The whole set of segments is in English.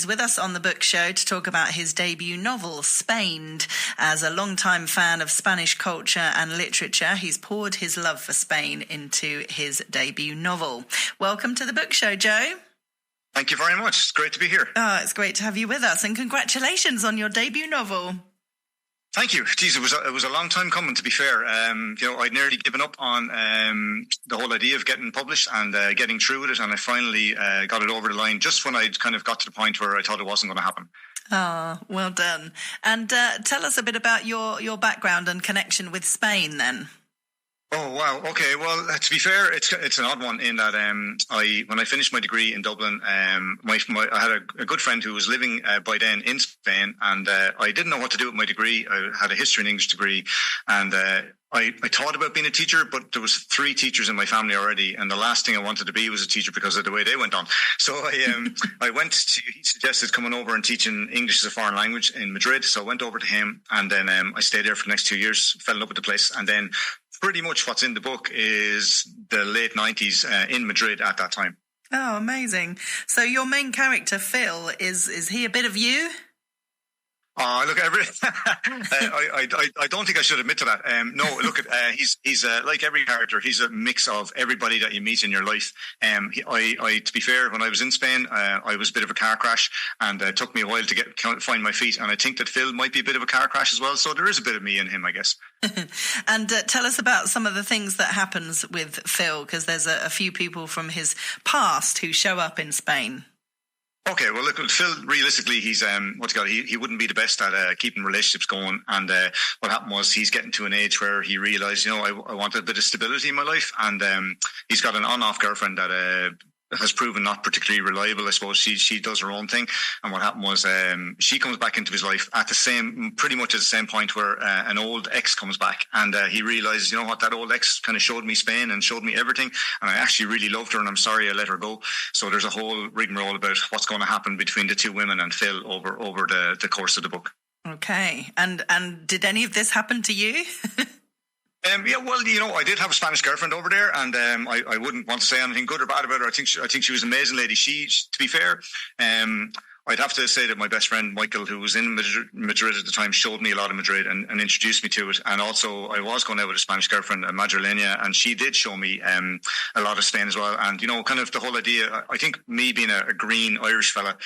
He's with us on the book show to talk about his debut novel, Spained. As a long-time fan of Spanish culture and literature, he's poured his love for Spain into his debut novel. Welcome to the book show, Joe. Thank you very much. It's great to be here. Oh, it's great to have you with us, and congratulations on your debut novel. Thank you. Geez, it was a long time coming, to be fair. I'd nearly given up on the whole idea of getting published and getting through with it, and I finally got it over the line just when I'd kind of got to the point where I thought it wasn't going to happen. Oh, well done. And tell us a bit about your background and connection with Spain then. Oh, wow. Okay. Well, to be fair, it's an odd one in that when I finished my degree in Dublin, I had a good friend who was living by then in Spain, and I didn't know what to do with my degree. I had a history and English degree, and I thought about being a teacher, but there was 3 teachers in my family already, and the last thing I wanted to be was a teacher because of the way they went on. So he suggested coming over and teaching English as a foreign language in Madrid. So I went over to him, and then I stayed there for the next 2 years, fell in love with the place, and then pretty much what's in the book is the late 90s in Madrid at that time. Oh, amazing. So your main character, Phil, is he a bit of you? Oh, look, I don't think I should admit to that. No, look, he's like every character. He's a mix of everybody that you meet in your life. To be fair, when I was in Spain, I was a bit of a car crash, and it took me a while to find my feet. And I think that Phil might be a bit of a car crash as well. So there is a bit of me in him, I guess. And tell us about some of the things that happens with Phil, because there's a few people from his past who show up in Spain. Okay, well, look, Phil, realistically, he's he wouldn't be the best at keeping relationships going. And what happened was he's getting to an age where he realised, I wanted a bit of stability in my life. And he's got an on-off girlfriend that has proven not particularly reliable. I suppose she does her own thing. And what happened was she comes back into his life at pretty much at the same point where an old ex comes back, and he realizes, that old ex kind of showed me Spain and showed me everything, and I actually really loved her, and I'm sorry I let her go. So there's a whole rigmarole about what's going to happen between the 2 women and Phil over the course of the book. Okay, and did any of this happen to you? Yeah, well, I did have a Spanish girlfriend over there, and I wouldn't want to say anything good or bad about her. I think she was an amazing lady. To be fair, I'd have to say that my best friend, Michael, who was in Madrid at the time, showed me a lot of Madrid and introduced me to it. And also, I was going out with a Spanish girlfriend, Madrileña, and she did show me a lot of Spain as well. And, kind of the whole idea, I think me being a green Irish fella,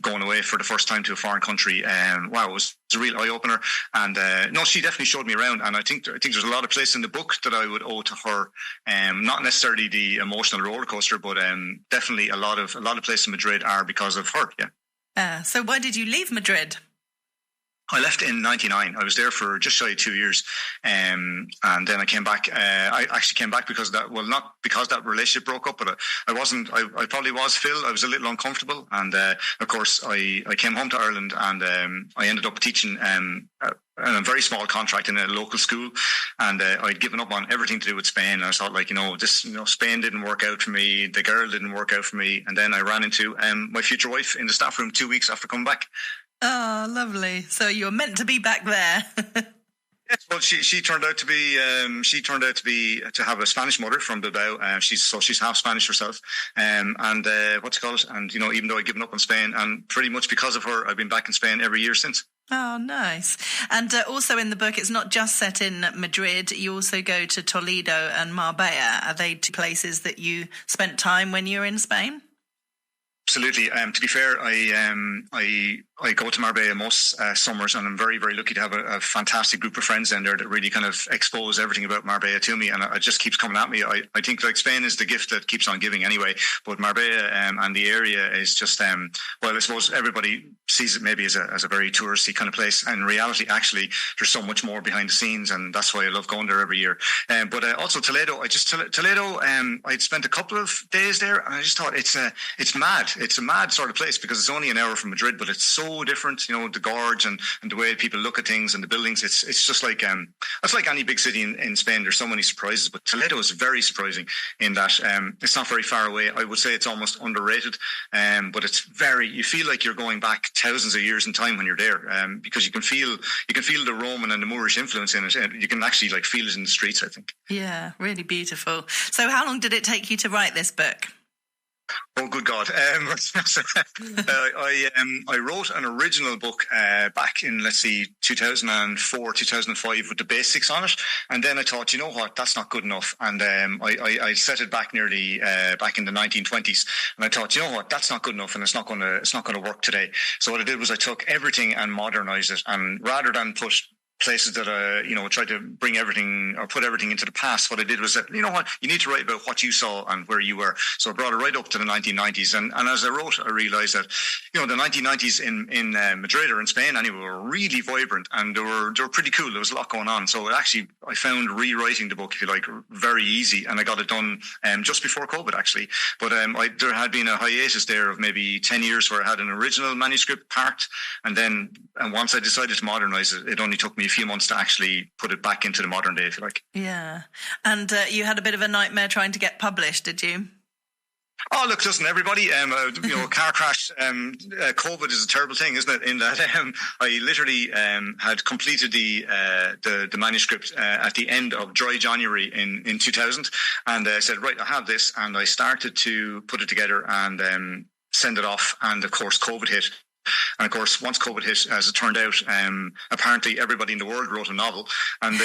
going away for the first time to a foreign country, wow, it was a real eye-opener. And no, she definitely showed me around. And I think there's a lot of places in the book that I would owe to her. Not necessarily the emotional roller coaster, but definitely a lot of places in Madrid are because of her, yeah. So why did you leave Madrid? I left in 99. I was there for just shy of 2 years. And then I came back. I actually came back because not because that relationship broke up, but I probably was Phil. I was a little uncomfortable. And of course, I came home to Ireland, and I ended up teaching a very small contract in a local school, and I'd given up on everything to do with Spain. And I thought, Spain didn't work out for me. The girl didn't work out for me. And then I ran into my future wife in the staff room 2 weeks after coming back. Oh, lovely. So you're meant to be back there. Yes, well, she turned out to be to have a Spanish mother from Bilbao. She's half Spanish herself. And even though I'd given up on Spain, and pretty much because of her, I've been back in Spain every year since. Oh, nice. And also in the book, it's not just set in Madrid. You also go to Toledo and Marbella. Are they 2 places that you spent time when you were in Spain? Absolutely. To be fair, I go to Marbella most summers, and I'm very, very lucky to have a fantastic group of friends in there that really kind of expose everything about Marbella to me, and it just keeps coming at me. I think Spain is the gift that keeps on giving anyway, but Marbella and the area is just, I suppose everybody sees it maybe as a very touristy kind of place. And in reality, actually, there's so much more behind the scenes, and that's why I love going there every year. But also Toledo, I'd spent a couple of days there, and I just thought it's mad. It's a mad sort of place because it's only an hour from Madrid, but it's so different, the gorge and the way people look at things and the buildings. It's just like, it's like any big city in Spain. There's so many surprises, but Toledo is very surprising in that it's not very far away. I would say it's almost underrated, but you feel like you're going back thousands of years in time when you're there, because you can feel the Roman and the Moorish influence in it, and you can actually feel it in the streets, I think. Yeah, really beautiful. So how long did it take you to write this book? Oh, good God. I wrote an original book back in, 2004, 2005 with the basics on it. And then I thought, you know what, that's not good enough. And I set it back nearly back in the 1920s. And I thought, you know what, that's not good enough and it's not going to work today. So what I did was I took everything and modernized it. And rather than put places that tried to bring everything or put everything into the past, what I did was that, you know what, you need to write about what you saw and where you were. So I brought it right up to the 1990s, and as I wrote, I realized that, you know, the 1990s in Madrid or in Spain anyway were really vibrant, and they were pretty cool. There was a lot going on. So I found rewriting the book, if you like, very easy, and I got it done just before COVID actually. But there had been a hiatus there of maybe 10 years where I had an original manuscript parked, and once I decided to modernize it, it only took me a few months to actually put it back into the modern day, if you like. Yeah. And you had a bit of a nightmare trying to get published, did you? Oh, look, listen, everybody, car crash, COVID is a terrible thing, isn't it? In that I literally had completed the manuscript at the end of dry January in 2000, and I said, right, I have this, and I started to put it together and send it off, and of course COVID hit. And of course, once COVID hit, as it turned out, apparently everybody in the world wrote a novel, and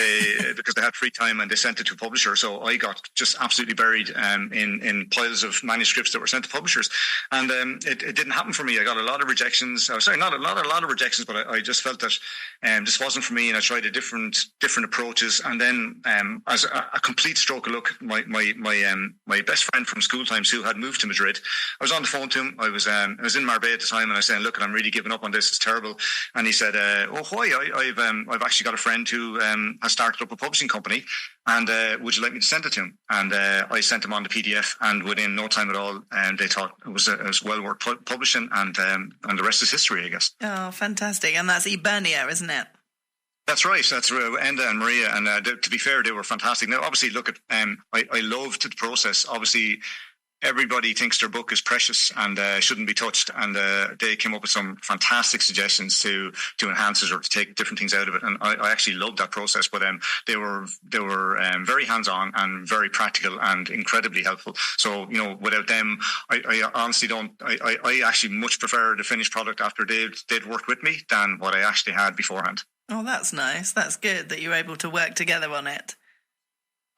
because they had free time, and they sent it to a publisher. So I got just absolutely buried in piles of manuscripts that were sent to publishers, and it didn't happen for me. I got a lot of rejections. Not a lot of rejections, but I just felt that this wasn't for me, and I tried different approaches. And then, as a complete stroke of luck, my best friend from school times, who had moved to Madrid, I was on the phone to him. I was in Marbella at the time, and I was saying, look, I'm really giving up on this. It's terrible. And he said, oh, why? I've actually got a friend who has started up a publishing company, and would you like me to send it to him? And I sent him on the PDF, and within no time at all, they thought it was well worth publishing, and the rest is history, I guess. Oh, fantastic. And that's Ebernia, isn't it? That's right. That's Enda and Maria. And to be fair, they were fantastic. Now, obviously, look at I loved the process. Obviously, everybody thinks their book is precious and shouldn't be touched, and they came up with some fantastic suggestions to enhance it or to take different things out of it. And I actually loved that process. But they were very hands-on and very practical and incredibly helpful. So, you know, without them, I honestly don't. I actually much prefer the finished product after they'd worked with me than what I actually had beforehand. Oh, that's nice. That's good that you're able to work together on it.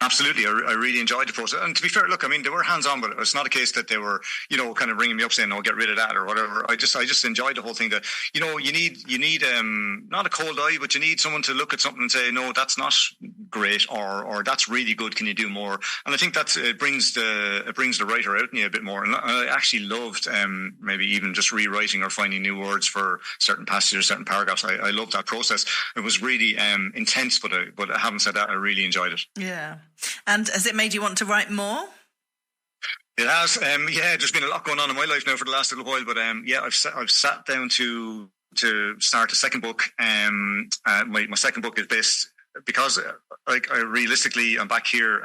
Absolutely. I really enjoyed the process. And to be fair, look, I mean, they were hands-on, but it's not a case that they were, you know, kind of ringing me up saying, no, get rid of that or whatever. I just enjoyed the whole thing that, you know, you need not a cold eye, but you need someone to look at something and say, no, that's not great, or that's really good. Can you do more? And I think it brings the writer out in you a bit more. And I actually loved maybe even just rewriting or finding new words for certain passages, certain paragraphs. I loved that process. It was really intense, but having said that, I really enjoyed it. Yeah. And has it made you want to write more? It has. There's been a lot going on in my life now for the last little while, but I've sat down to start a second book. My second book is based, because realistically, I'm back here.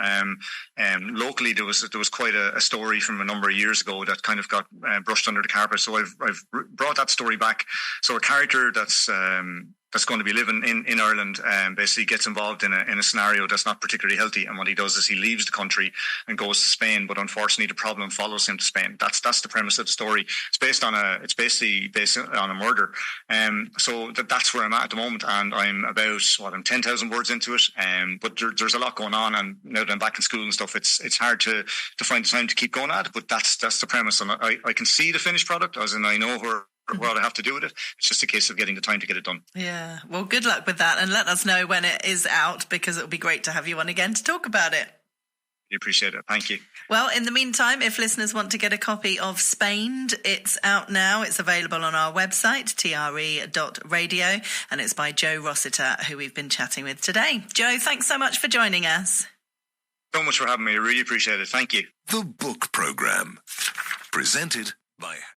Locally, there was quite a story from a number of years ago that kind of got brushed under the carpet. So I've brought that story back. So a character that's going to be living in Ireland basically gets involved in a scenario that's not particularly healthy, and what he does is he leaves the country and goes to Spain, but unfortunately the problem follows him to Spain. That's the premise of the story. It's basically based on a murder. So that's where I'm at the moment, and I'm about 10,000 words into it. But there's a lot going on, and now that I'm back in school and stuff, it's hard to find the time to keep going at it. But that's the premise, and I can see the finished product, as in I know what I have to do with it. It's just a case of getting the time to get it done. Yeah. Well, good luck with that, and let us know when it is out, because it'll be great to have you on again to talk about it. I appreciate it. Thank you. Well, in the meantime, if listeners want to get a copy of Spained, it's out now. It's available on our website, TRE.radio, and it's by Joe Rossiter, who we've been chatting with today. Joe, thanks so much for joining us. So much for having me. I really appreciate it. Thank you. The Book Programme, presented by